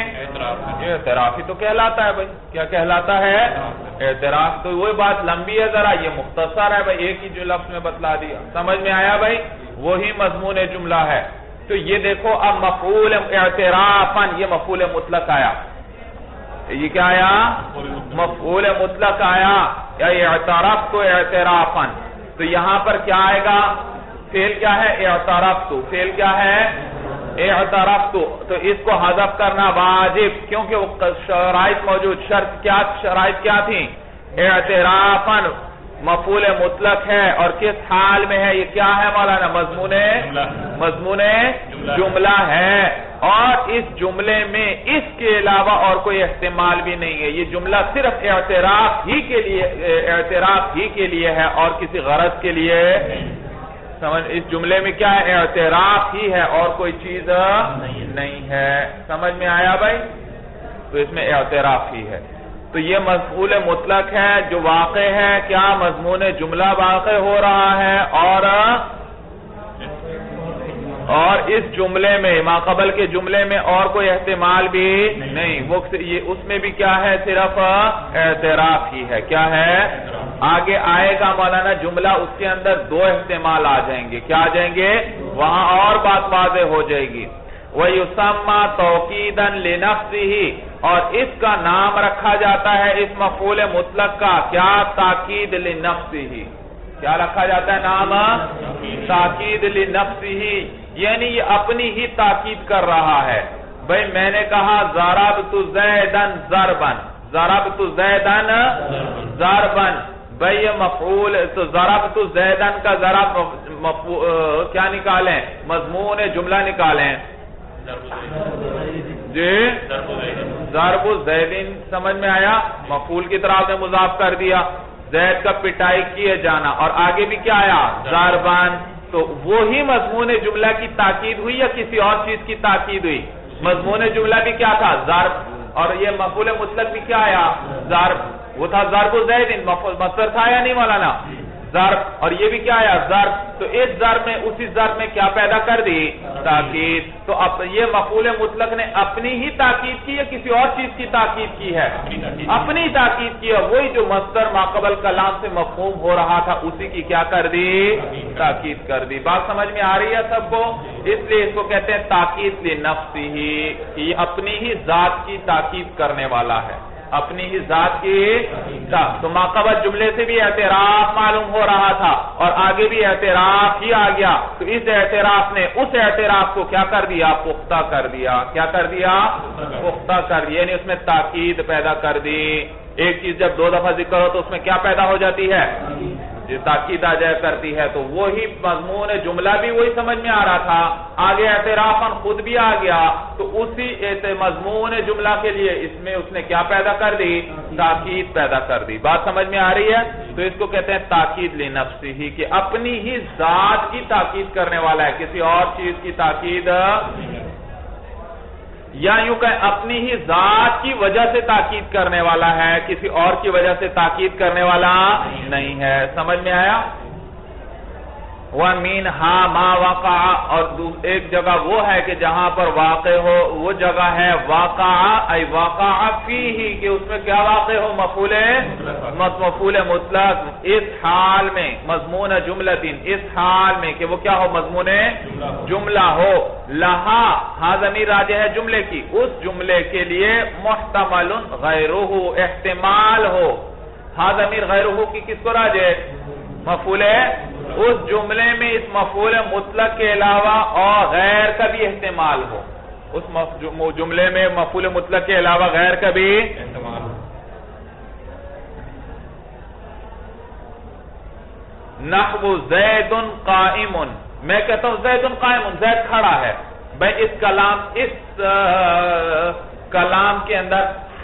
اعتراف ہی تو کہلاتا ہے بھائی۔ کیا کہلاتا ہے؟ اعتراف۔ تو وہی بات لمبی ہے ذرا، یہ مختصر ہے بھائی، ایک ہی جو لفظ میں بتلا دیا۔ سمجھ میں آیا بھائی؟ وہی مضمون جملہ ہے۔ تو یہ دیکھو اب مفعول اعترافاً، یہ مفعول مطلق آیا، یہ کیا آیا؟ مفعول مطلق آیا، یا اعترفت اعترافاً۔ تو یہاں پر کیا آئے گا؟ فعل کیا ہے؟ اعترفت۔ فعل کیا ہے؟ اعترفت۔ تو اس کو حذف کرنا واجب، کیونکہ وہ شرائط موجود، شرائط کیا تھیں؟ اعترافاً مفعول مطلق ہے، اور کس حال میں ہے؟ یہ کیا ہے مولانا؟ مضمون جملہ ہے، اور اس جملے میں اس کے علاوہ اور کوئی احتمال بھی نہیں ہے۔ یہ جملہ صرف اعتراف ہی کے لیے ہے، اور کسی غرض کے لیے سمجھ، اس جملے میں کیا ہے؟ اعتراف ہی ہے، اور کوئی چیز نہیں ہے۔ سمجھ میں آیا بھائی؟ تو اس میں اعتراف ہی ہے۔ تو یہ مفعول مطلق ہے جو واقع ہے، کیا مضمون جملہ واقع ہو رہا ہے، اور اس جملے میں ما قبل کے جملے میں اور کوئی احتمال بھی نہیں، وہ اس میں بھی کیا ہے؟ صرف اعتراف ہی ہے۔ کیا ہے؟ آگے آئے گا مولانا جملہ، اس کے اندر دو احتمال آ جائیں گے۔ کیا آ جائیں گے؟ وہاں اور بات واضح ہو جائے گی۔ وَيُسَمَّى تَوْكِيدًا لِنَفْسِهِ، اور اس کا نام رکھا جاتا ہے اس مفعول مطلق کا، کیا؟ تاکید لنفسه۔ کیا رکھا جاتا ہے نام؟ تاکید لنفسه، یعنی یہ اپنی ہی تاکید کر رہا ہے۔ بھئی میں نے کہا ضربت زیدن ضربن، ضربت زیدن ضربن، بھئی یہ مفعول، تو ضربت زیدن کا ضرب کیا نکالیں؟ مضمون جملہ نکالیں جی، ضرب زیدن۔ سمجھ میں آیا؟ مفعول کی طرف نے مضاف کر دیا، زید کا پٹائی کیے جانا، اور آگے بھی کیا آیا؟ ضربان۔ تو وہی مضمون جملہ کی تاکید ہوئی یا کسی اور چیز کی تاکید ہوئی؟ مضمون جملہ بھی کیا تھا؟ ضرب، اور یہ مفعول مطلق بھی کیا آیا؟ ضرب۔ وہ تھا ضرب زیدن، مصدر تھا یا نہیں مولانا؟ ضرب، اور یہ بھی کیا آیا؟ ضرب۔ تو اس ضرب میں، اسی ضرب میں کیا پیدا کر دی؟ تاکید۔ تو اب یہ مفعول مطلق نے اپنی ہی تاکید کی یا کسی اور چیز کی تاکید کی ہے؟ اپنی تاکید کی ہے، وہی جو مصدر ما قبل کلام سے مفہوم ہو رہا تھا اسی کی کیا کر دی؟ تاکید کر دی۔ بات سمجھ میں آ رہی ہے سب کو؟ اس لیے اس کو کہتے ہیں تاکید لنفسہ، یہ اپنی ہی ذات کی تاکید کرنے والا ہے، اپنی ہی ذات کی۔ تو ما قبل جملے سے بھی اعتراف معلوم ہو رہا تھا، اور آگے بھی اعتراف ہی آ گیا، تو اس اعتراف نے اس اعتراف کو کیا کر دیا؟ پختہ کر دیا۔ کیا کر دیا؟ پختہ کر دیا، یعنی اس میں تاکید پیدا کر دی۔ ایک چیز جب دو دفعہ ذکر ہو تو اس میں کیا پیدا ہو جاتی ہے؟ جو تاکید آ جایا کرتی ہے۔ تو وہی مضمون جملہ بھی وہی سمجھ میں آ رہا تھا، آگے اعترافاً خود بھی آ گیا، تو اسی مضمون جملہ کے لیے اس میں اس نے کیا پیدا کر دی؟ تاکید پیدا کر دی۔ بات سمجھ میں آ رہی ہے؟ تو اس کو کہتے ہیں تاکید لنفسہ، کہ اپنی ہی ذات کی تاکید کرنے والا ہے، کسی اور چیز کی تاکید، یا یوں کہ اپنی ہی ذات کی وجہ سے تاکید کرنے والا ہے، کسی اور کی وجہ سے تاکید کرنے والا نہیں ہے۔ سمجھ میں آیا؟ وَمِنْهَا مَا وَقَعَ، اور ایک جگہ وہ ہے کہ جہاں پر واقع ہو، وہ جگہ ہے وَقَعَ ای وَقَعَ فِيهِ، کہ اس میں کیا واقع ہو؟ مفعول مطلق، اس حال میں، مضمون جملتن، اس حال میں کہ وہ کیا ہو؟ مضمون جملہ ہو، لہا، ہاں ضمیر راجع ہے جملے کی، اس جملے کے لیے محتمل غیرہ، احتمال ہو۔ ہاں ضمیر غیرہ کی کس کو راجع؟ مفعول ہے، اس جملے میں اس مفعول مطلق کے علاوہ اور غیر کا بھی احتمال ہو، اس جملے میں مفعول مطلق کے علاوہ غیر کا بھی احتمال ہو۔ نحو زید قائم، میں کہتا ہوں زید قائم، زید کھڑا ہے، بھئی اس کلام کے اندر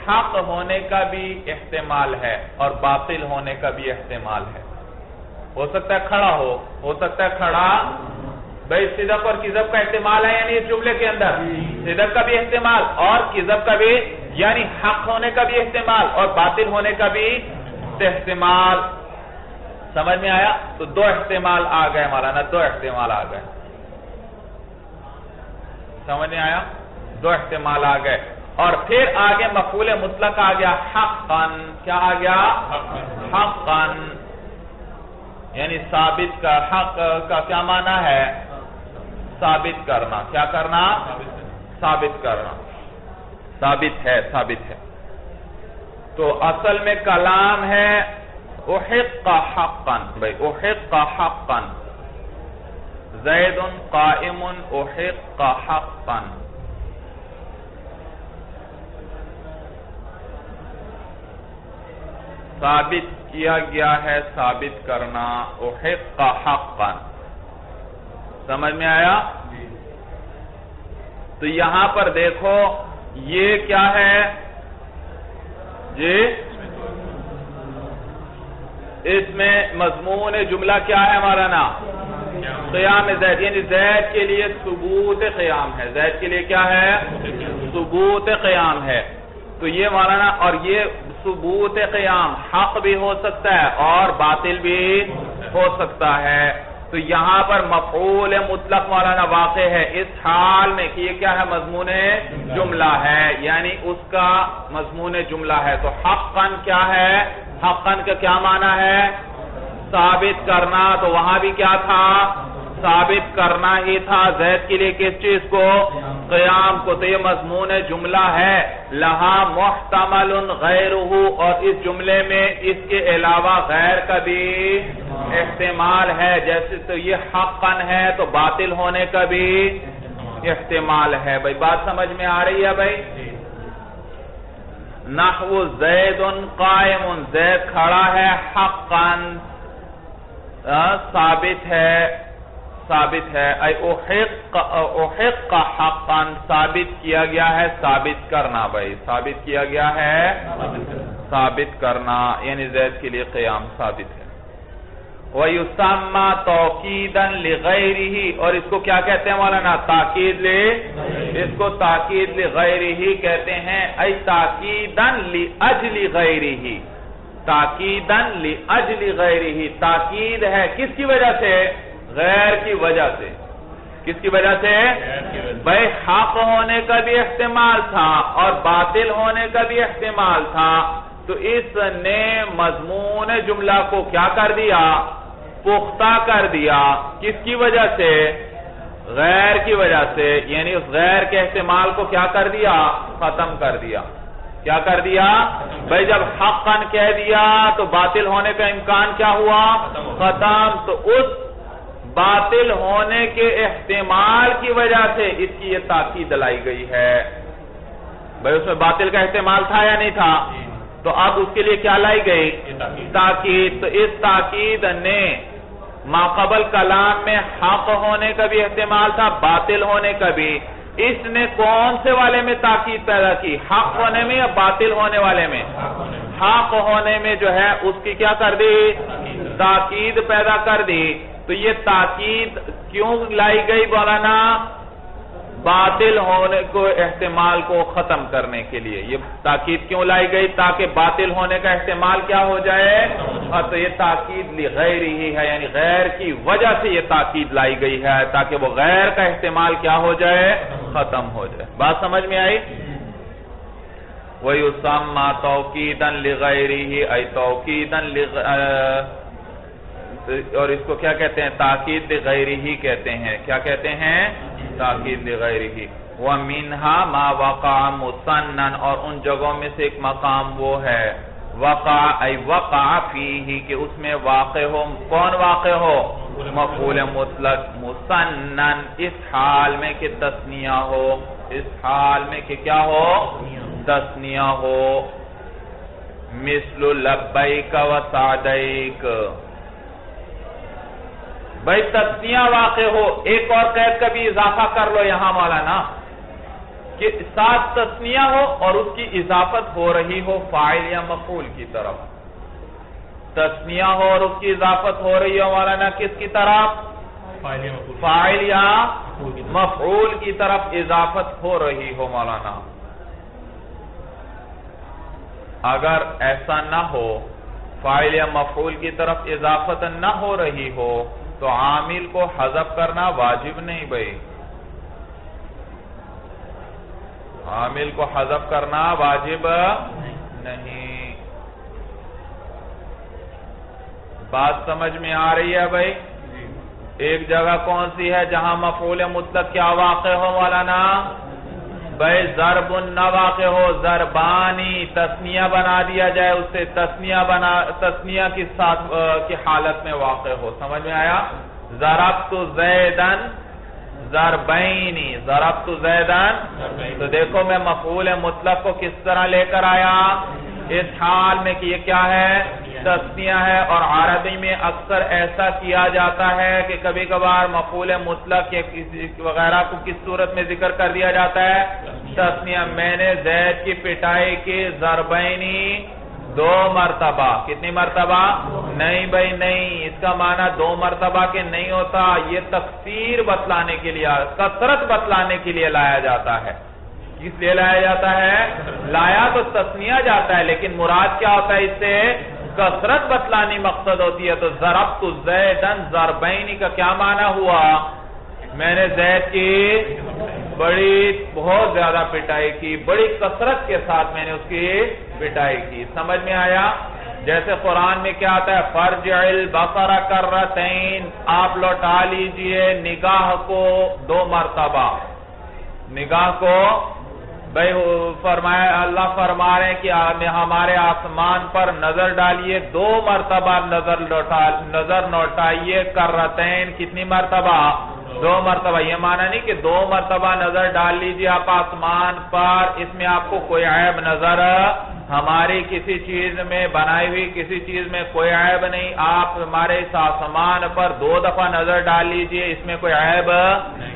حق ہونے کا بھی احتمال ہے اور باطل ہونے کا بھی احتمال ہے۔ ہو سکتا ہے کھڑا ہو سکتا ہے کھڑا بھئی صدق اور کذب کا احتمال ہے یعنی اس جملے کے اندر صدق کا بھی احتمال اور کذب کا بھی یعنی حق ہونے کا بھی احتمال اور باطل ہونے کا بھی احتمال. سمجھ میں آیا؟ تو دو احتمال آ گئے مولانا، دو احتمال آ گئے. سمجھ میں آیا؟ دو احتمال آ گئے. اور پھر آگے مفعول مطلق آ گیا حقاً. کیا آ گیا؟ حقاً یعنی ثابت کا. حق کا کیا معنی ہے؟ ثابت کرنا. کیا کرنا؟ ثابت کرنا. ثابت ہے، ثابت ہے. تو اصل میں کلام ہے احق حقا. بھئی احق حقا زید قائم احق حقا. ثابت کیا گیا ہے، ثابت کرنا. احق حقا. سمجھ میں آیا؟ تو یہاں پر دیکھو یہ کیا ہے جی؟ اس میں مضمون جملہ کیا ہے ہمارا نا؟ قیام زید. یعنی زید کے لیے ثبوت قیام ہے. زید کے لیے کیا ہے؟ ثبوت قیام ہے. تو یہ مولانا اور یہ ثبوت قیام حق بھی ہو سکتا ہے اور باطل بھی ہو سکتا ہے. تو یہاں پر مفعول مطلق مولانا واقع ہے اس حال میں کہ یہ کیا ہے؟ مضمون جملہ ہے، یعنی اس کا مضمون جملہ ہے. تو حقاً کیا ہے؟ حقاً کا کیا معنی ہے؟ ثابت کرنا. تو وہاں بھی کیا تھا؟ ثابت کرنا ہی تھا. زید کے لیے کس چیز کو؟ قیام کو. تو یہ مضمون جملہ ہے. لہا محتمل غیرہ. اور اس جملے میں اس کے علاوہ غیر کا بھی احتمال ہے. جیسے تو یہ حقاً ہے تو باطل ہونے کا بھی احتمال ہے. بھئی بات سمجھ میں آ رہی ہے بھئی؟ نحو زید قائم. زید کھڑا ہے حقاً. ثابت ہے، ثابت ہے. احق حقاً ثابت کیا گیا ہے. ثابت کرنا. بھئی ثابت کیا گیا ہے ثابت کرنا یعنی زید کے لیے قیام ثابت ہے. وَيُسَمَّى تَوْكِيدًا لِغَيْرِهِ. اور اس کو کیا کہتے ہیں مولانا؟ تاکید اس کو تاکید لغیرہ کہتے ہیں. ای تاکیداً لأجل غیرہ. تاکیداً لأجل غیرہ. تاکید ہے کس کی وجہ سے؟ غیر کی وجہ سے. کس کی وجہ سے؟ بھئی حق ہونے کا بھی احتمال تھا اور باطل ہونے کا بھی احتمال تھا. تو اس نے مضمون جملہ کو کیا کر دیا؟ پختہ کر دیا. کس کی وجہ سے؟ غیر کی وجہ سے. یعنی اس غیر کے احتمال کو کیا کر دیا؟ ختم کر دیا. کیا کر دیا؟ بھئی جب حقاً کہہ دیا تو باطل ہونے کا امکان کیا ہوا؟ ختم. تو اس باطل ہونے کے احتمال کی وجہ سے اس کی یہ تاکید لائی گئی ہے. بھئی اس میں باطل کا احتمال تھا یا نہیں تھا؟ تو اب اس کے لیے کیا لائی گئی؟ تاکید. تو اس تاکید نے ماقبل کلام میں حق ہونے کا بھی احتمال تھا، باطل ہونے کا بھی. اس نے کون سے والے میں تاکید پیدا کی؟ حق ہونے میں یا باطل ہونے والے میں؟ حق ہونے میں جو ہے اس کی کیا کر دی؟ تاکید پیدا کر دی. تو یہ تاکید کیوں لائی گئی مولانا؟ باطل ہونے کو احتمال کو ختم کرنے کے لیے یہ تاکید کیوں لائی گئی؟ تاکہ باطل ہونے کا احتمال کیا ہو جائے. اور تو یہ تاکید لغیر ہی ہے یعنی غیر کی وجہ سے یہ تاکید لائی گئی ہے تاکہ وہ غیر کا احتمال کیا ہو جائے؟ ختم ہو جائے. بات سمجھ میں آئی؟ وَيُسَمَّى تَوْكِيدًا لِغَيْرِهِ أي تَوْكِيدًا اور اس کو کیا کہتے ہیں؟ تاکید لغیرہ کہتے ہیں. کیا کہتے ہیں؟ تاکید لغیرہ. وَمِنْهَا مَا وَقَعَ مُثَنًّا. اور ان جگہوں میں سے ایک مقام وہ ہے وقع ای وقع فیہ کہ اس میں واقع ہو. کون واقع ہو؟ مفعول مطلق مثنًا. اس حال میں کہ تثنیہ ہو. اس حال میں کہ کیا ہو؟ تثنیہ ہو. مثل لبیک و سعدیک. بھئی تثنیہ واقع ہو. ایک اور قید کا بھی اضافہ کر لو یہاں مولانا کہ ساتھ تثنیہ ہو اور اس کی اضافت ہو رہی ہو فاعل یا مفعول کی طرف. تثنیہ ہو اور اس کی اضافت ہو رہی ہو مولانا کس کی طرف؟ فاعل یا مفعول کی طرف اضافت ہو رہی ہو مولانا. اگر ایسا نہ ہو، فاعل یا مفعول کی طرف اضافت نہ ہو رہی ہو تو عامل کو حذف کرنا واجب نہیں بھائی. عامل کو حذف کرنا واجب نہیں. بات سمجھ میں آ رہی ہے بھائی؟ ایک جگہ کون سی ہے جہاں مفعول مطلق کیا واقع ہو مولانا؟ بھائی ضرب نہ واقع ہو، ضربانی تثنیہ بنا دیا جائے، اس سے تثنیہ کی حالت میں واقع ہو. سمجھ میں آیا؟ ضربت زیدن ضربینی، ضربت زیدن. تو دیکھو میں مفعول مطلق کو کس طرح لے کر آیا؟ اس حال میں کہ یہ کیا ہے؟ تثنیہ ہے. اور عربی میں اکثر ایسا کیا جاتا ہے کہ کبھی کبھار مفعول مطلق یا کسی وغیرہ کو کس صورت میں ذکر کر دیا جاتا ہے؟ تثنیہ. میں نے زید کی پٹائی کی ضربینی 2 مرتبہ. کتنی مرتبہ؟ نہیں بھائی نہیں، اس کا معنی 2 مرتبہ کے نہیں ہوتا. یہ تکثیر بتلانے کے لیے، کثرت بتلانے کے لیے لایا جاتا ہے. کس لیے لایا جاتا ہے؟ لایا تو تثنیہ جاتا ہے، لیکن مراد کیا ہوتا ہے؟ اس سے کثرت بتلانی مقصد ہوتی ہے. تو ضربت زیدن ضربینی کا کیا معنی ہوا؟ میں نے زید کی بہت زیادہ پٹائی کی، بڑی کثرت کے ساتھ میں نے اس کی پٹائی کی. سمجھ میں آیا؟ جیسے قرآن میں کیا آتا ہے؟ فرجع البصر کرتین، آپ لوٹا لیجئے نگاہ کو 2 مرتبہ. نگاہ کو بھائی فرمایا، اللہ فرما رہے ہیں کہ ہمارے آسمان پر نظر ڈالیے 2 مرتبہ، نظر لوٹائیے کرتین. کتنی مرتبہ؟ 2 مرتبہ. یہ معنی نہیں کہ 2 مرتبہ نظر ڈال لیجئے آپ آسمان پر، اس میں آپ کو کوئی عیب نظر، ہماری کسی چیز میں بنائی ہوئی کسی چیز میں کوئی عیب نہیں. آپ ہمارے اس آسمان پر 2 دفعہ نظر ڈال لیجئے، اس میں کوئی عیب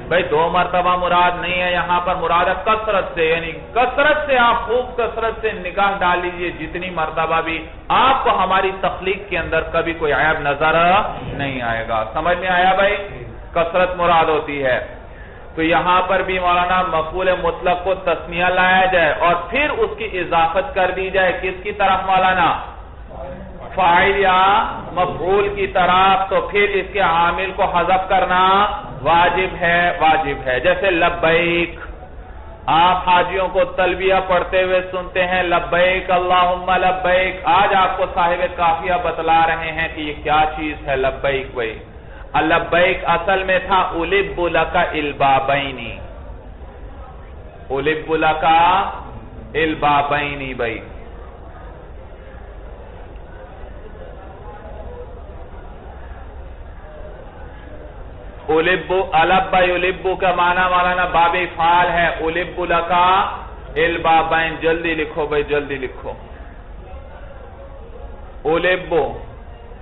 بھائی 2 مرتبہ مراد نہیں ہے. یہاں پر مراد ہے کثرت سے، یعنی کثرت سے آپ خوب کثرت سے نگاہ ڈال لیجئے جتنی مرتبہ بھی، آپ کو ہماری تخلیق کے اندر کبھی کوئی عیب نظر نہیں آئے گا. سمجھ میں آیا بھائی؟ کثرت مراد ہوتی ہے. تو یہاں پر بھی مولانا مفعول مطلق کو تثنیہ لایا جائے اور پھر اس کی اضافت کر دی جائے کس کی طرف مولانا؟ فاعل یا مفعول کی طرف. تو پھر اس کے عامل کو حذف کرنا واجب ہے، واجب ہے. جیسے لبیک، آپ حاجیوں کو تلبیہ پڑھتے ہوئے سنتے ہیں لبیک اللہم لبیک. آج آپ کو صاحب قافیہ بتلا رہے ہیں کہ یہ کیا چیز ہے لبیک. بھائی لبیک اصل میں تھا الب لک البابینی، الب لک البابینی. بھائی الب یلب کا معنی مولانا باب فعال ہے. الب لک البابین. جلدی لکھو بھائی، جلدی لکھو. الب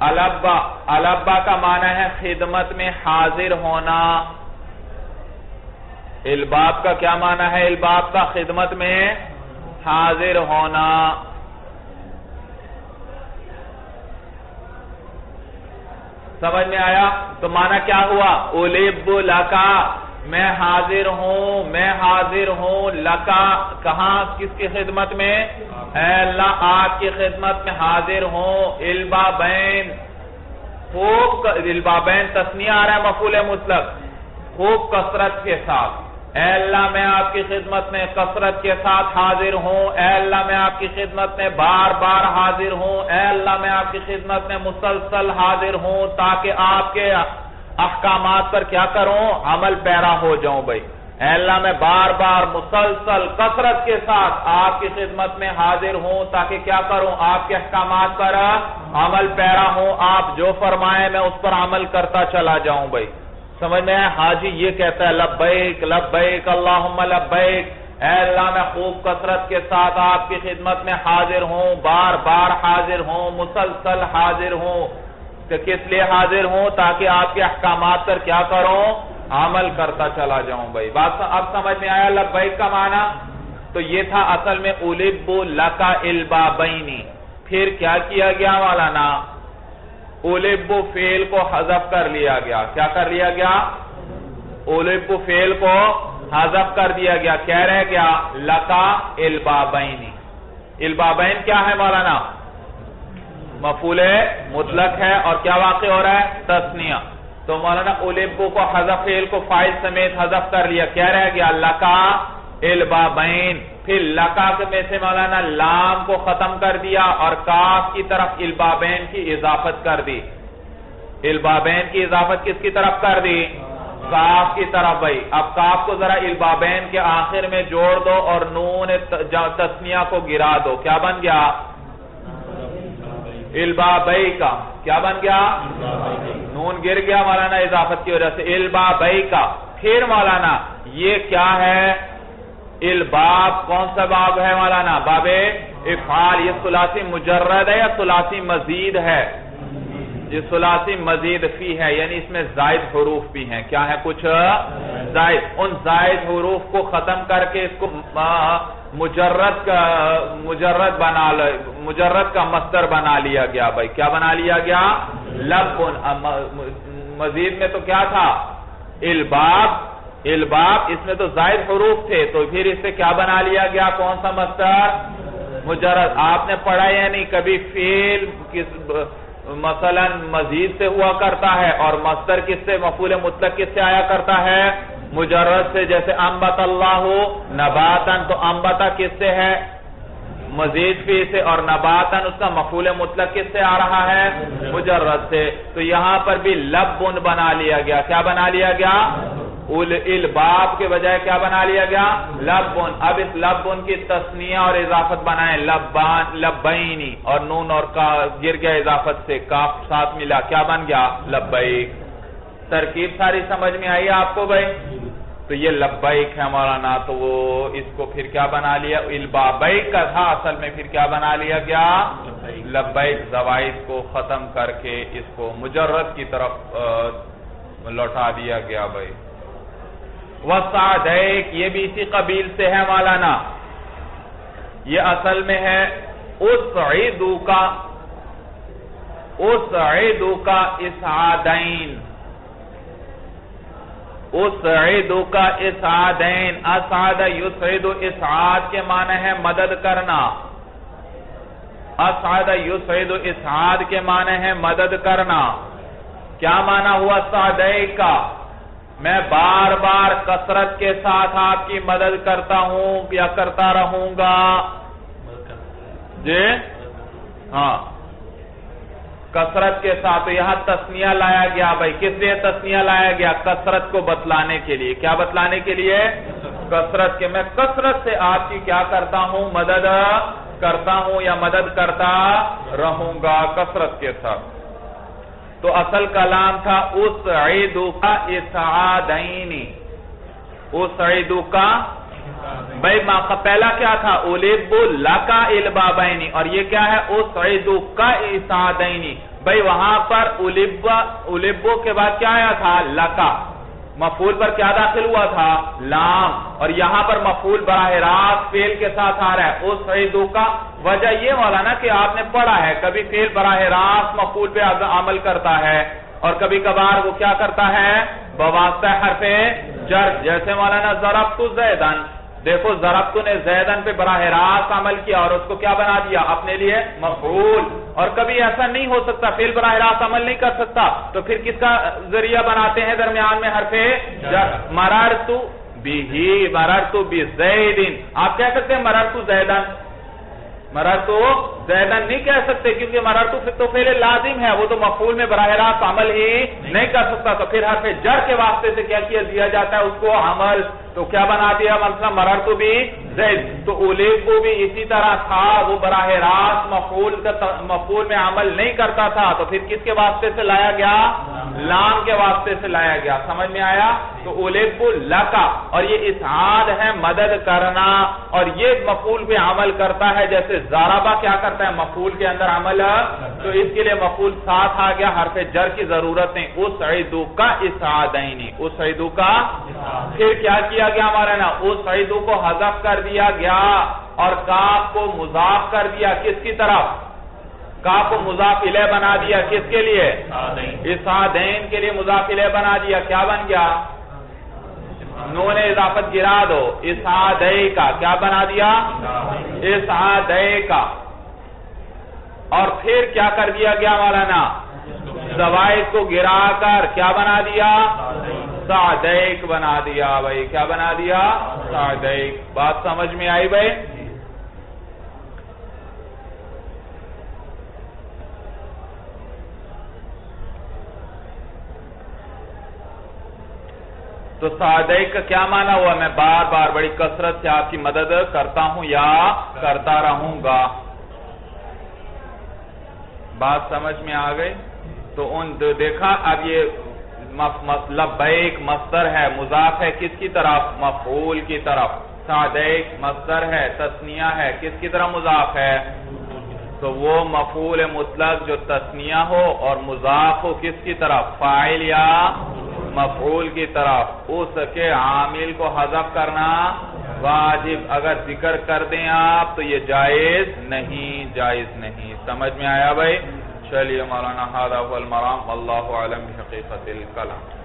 البا کا معنی ہے خدمت میں حاضر ہونا. الباب کا کیا معنی ہے؟ الباب کا خدمت میں حاضر ہونا. سمجھ میں آیا؟ تو معنی کیا ہوا؟ الب لکا، میں حاضر ہوں، میں حاضر ہوں. لکا کہاں؟ کس کی خدمت میں؟ اے اللہ آپ کی خدمت میں حاضر ہوں. البابین، خوب البابین تثنیہ آ رہا ہے مفعول مطلق، خوب کثرت کے ساتھ. اے اللہ میں آپ کی خدمت میں کثرت کے ساتھ حاضر ہوں. اے اللہ میں آپ کی خدمت میں بار بار حاضر ہوں. اے اللہ میں آپ کی خدمت میں مسلسل حاضر ہوں تاکہ آپ کے احکامات پر کیا کروں؟ عمل پیرا ہو جاؤں. بھائی اے اللہ میں بار بار مسلسل کثرت کے ساتھ آپ کی خدمت میں حاضر ہوں تاکہ کیا کروں؟ آپ کے احکامات پر عمل پیرا ہوں. آپ جو فرمائیں میں اس پر عمل کرتا چلا جاؤں. بھائی سمجھ میں حاجی یہ کہتا ہے لبیک لبیک اللہم لبیک. اے اللہ میں خوب کثرت کے ساتھ آپ کی خدمت میں حاضر ہوں، بار بار حاضر ہوں، مسلسل حاضر ہوں. کہ کس لیے حاضر ہوں؟ تاکہ آپ کے احکامات پر کیا کروں؟ عمل کرتا چلا جاؤں. بھائی بات اب سمجھ میں آیا لبیک کا معنی؟ تو یہ تھا اصل میں الب لک البابینی. پھر کیا کیا گیا مولانا؟ اولب فعل کو حذف کر لیا گیا. کیا کر لیا گیا؟ اولب فعل کو حذف کر دیا گیا. کیا رہ گیا؟ لکا البابین. البابین کیا ہے مولانا؟ مفعول مطلق ہے اور کیا واقع ہو رہا ہے؟ تثنیہ. تو مولانا اولب کو حذف فعل کو فاعل سمیت حذف کر لیا. کیا رہ گیا؟ لکا البابین. پھر لکا میں سے مولانا لام کو ختم کر دیا اور کاف کی طرف البابین کی اضافت کر دی. البابین کی اضافت کس کی طرف کر دی؟ کاف کی طرف. بھائی اب کاف کو ذرا البابین کے آخر میں جوڑ دو اور نون تثنیہ کو گرا دو. کیا بن گیا؟ البابئی کا. کیا بن گیا؟ نون گر گیا مولانا اضافت کی وجہ سے. البابئی کا. پھر مولانا یہ کیا ہے؟ الباب کون سا باب ہے مولانا؟ باب افعال. یہ ثلاثی مجرد ہے یا ثلاثی مزید ہے؟ یہ ثلاثی مزید فی ہے، یعنی اس میں زائد حروف بھی ہیں. کیا ہے؟ کچھ زائد. ان زائد حروف کو ختم کر کے اس کو مجرد کا مصدر بنا لیا گیا. بھائی کیا بنا لیا گیا؟ لبن. مزید میں تو کیا تھا؟ الباب. اس میں تو زائد حروف تھے تو پھر اس سے کیا بنا لیا گیا؟ کون سا مصدر؟ مجرد. آپ نے پڑھا یا نہیں کبھی فعل مثلا مزید سے ہوا کرتا ہے اور مصدر کس سے؟ مفعول مطلق کس سے آیا کرتا ہے؟ مجرد سے. جیسے انبت اللہ نباتن، تو انبتا کس سے ہے؟ مزید فی سے. اور نباتن اس کا مفعول مطلق کس سے آ رہا ہے؟ مجرد سے. تو یہاں پر بھی لبن بنا لیا گیا. کیا بنا لیا گیا؟ الباب کے بجائے کیا بنا لیا گیا؟ لبن. اب اس لبن کی تثنیہ اور اضافت بنائیں. لبینی. اور نون اور گر گیا اضافت سے، کاف ساتھ ملا. کیا بن گیا؟ لبیک. ترکیب ساری سمجھ میں آئی آپ کو بھائی؟ تو یہ لبیک ہے مولانا. تو وہ اس کو پھر کیا بنا لیا؟ البابیک کا تھا اصل میں، پھر کیا بنا لیا گیا؟ لبیک. زوائد کو ختم کر کے اس کو مجرد کی طرف لوٹا دیا گیا. بھائی وَسَعْدَيْك یہ بھی اسی قبیل سے ہے مولانا. یہ اصل میں ہے اُسْعِدُكَ إِسْعَادَيْن. اُسْعِدُكَ إِسْعَادَيْن. اسعد یسعد. اسعاد کے معنی ہے مدد کرنا. اسعد یسعد. اسعاد کے معنی ہے مدد کرنا. کیا معنی ہوا سعدیک کا؟ میں بار بار کثرت کے ساتھ آپ کی مدد کرتا ہوں یا کرتا رہوں گا. جی ہاں کثرت کے ساتھ. تو یہاں تثنیہ لایا گیا. بھائی کس لیے تثنیہ لایا گیا؟ کثرت کو بتلانے کے لیے. کیا بتلانے کے لیے؟ کثرت کے. میں کثرت سے آپ کی کیا کرتا ہوں؟ مدد کرتا ہوں یا مدد کرتا رہوں گا کثرت کے ساتھ. تو اصل کلام تھا اُسْعِدُكَ إِسْعَادَيْنِ. اُسْعِدُكَ. بھائی پہلا کیا تھا؟ اُلِبُّ لَكَ الْبَابَيْنِ. اور یہ کیا ہے؟ اُسْعِدُكَ إِسْعَادَيْنِ. بھئی وہاں پر اُلِبُّ کے بعد کیا آیا تھا؟ لَكَ. مفعول پر کیا داخل ہوا تھا؟ لام. اور یہاں پر مفعول براہ راست فعل کے ساتھ آ رہا ہے اُسْعِدُكَ. وجہ یہ مولانا کہ آپ نے پڑھا ہے کبھی فعل براہ راست مفعول پہ عمل کرتا ہے اور کبھی کبھار وہ کیا کرتا ہے؟ بواسطہ حرف جر. جیسے مولانا ضربت زیدن. دیکھو ضربت نے زیدن پہ براہ راست عمل کیا اور اس کو کیا بنا دیا؟ اپنے لیے مفعول. اور کبھی ایسا نہیں ہو سکتا فعل براہ راست عمل نہیں کر سکتا تو پھر کس کا ذریعہ بناتے ہیں درمیان میں حرف جر؟ مررت بہ. مررت بزید. آپ کہہ سکتے ہیں مررت زیدن. مررتو زیدن نہیں کہہ سکتے کیونکہ مررتو تو فعل لازم ہے، وہ تو مفعول میں براہ راست عمل ہی نہیں کر سکتا. تو پھر حرف جر کے واسطے سے کیا کیا دیا جاتا ہے اس کو؟ عمل. تو کیا بنا دیا مثلا مررتو بھی زید. تو اُلِبُّ بھی اسی طرح تھا، وہ براہ راست مفعول میں عمل نہیں کرتا تھا تو پھر کس کے واسطے سے لایا گیا؟ لام کے واسطے سے لایا گیا. سمجھ میں آیا؟ تو اُلِبُّ لَكَ. اور یہ اسعاد ہے مدد کرنا اور یہ مفعول پہ عمل کرتا ہے. جیسے ضربہ کیا کرتا ہے؟ مفعول کے اندر عمل. تو اس کے لیے مفعول ساتھ آ گیا، حرف جر کی ضرورت نہیں. اُسْعِدُكَ إِسْعَادَيْنِ. اُسْعِدُكَ. پھر کیا کیا گیا ہمارا نا؟ اُسْعِدُ کو حذف کر دیا گیا اور کاف کو مضاف کر دیا. کس کی طرف؟ کاف کو مضاف الیہ بنا دیا کس کے لیے؟ اسعدین کے لیے مضاف الیہ بنا دیا. کیا بن گیا؟ نون اضافت گرا دو. اسعدی کا کیا بنا دیا؟ اسعدی کا. اور پھر کیا کر دیا گیا مولانا؟ زوائد کو گرا کر کیا بنا دیا؟ سعدیک بنا دیا بھائی. کیا بنا دیا؟ سعدیک. بات سمجھ میں آئی بھائی؟ تو سعدیک کا کیا معنی ہوا؟ میں بار بار بڑی کثرت سے آپ کی مدد کرتا ہوں یا کرتا رہوں گا. بات سمجھ میں آ گئی؟ تو دیکھا اب یہ لبیک مصدر ہے، مضاف ہے کس کی طرف؟ مفعول کی طرف. سعدیک مصدر ہے، تثنیہ ہے، کس کی طرف مضاف ہے؟ تو وہ مفعول مطلق جو تثنیہ ہو اور مضاف ہو کس کی طرف؟ فاعل یا مفعول کی طرف. اس کے عامل کو حذف کرنا واجب. اگر ذکر کر دیں آپ تو یہ جائز نہیں، جائز نہیں. سمجھ میں آیا بھائی؟ چلیے مولانا ھذا ھو المرام واللہ اعلم بحقیقت الکلام.